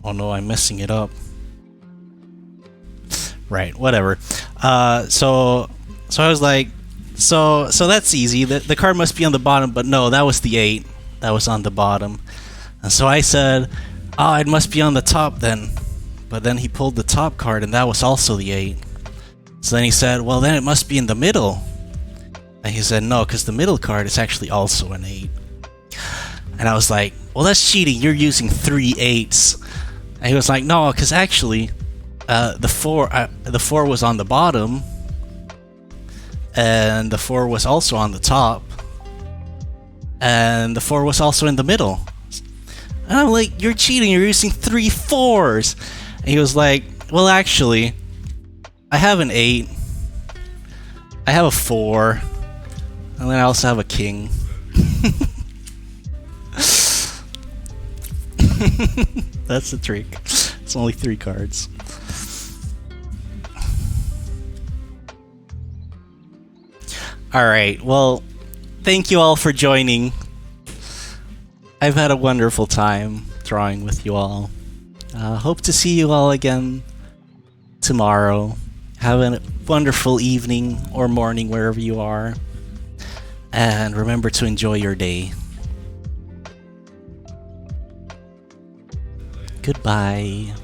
Oh no, I'm messing it up. Right, whatever. So I was like, so that's easy. The card must be on the bottom, but no, that was the 8. That was on the bottom. And so I said, oh, it must be on the top then. But then he pulled the top card, and that was also the 8. So then he said, well, then it must be in the middle. And he said, no, because the middle card is actually also an 8. And I was like, well, that's cheating. You're using 3 8s. And he was like, no, because actually, the 4 was on the bottom, and the 4 was also on the top, and the 4 was also in the middle. And I'm like, you're cheating. You're using 3 4s. And he was like, well, actually, I have an 8, I have a 4. And then I also have a king. That's the trick. It's only 3 cards. Alright, well, thank you all for joining. I've had a wonderful time drawing with you all. Hope to see you all again tomorrow. Have a wonderful evening or morning wherever you are. And remember to enjoy your day. Goodbye.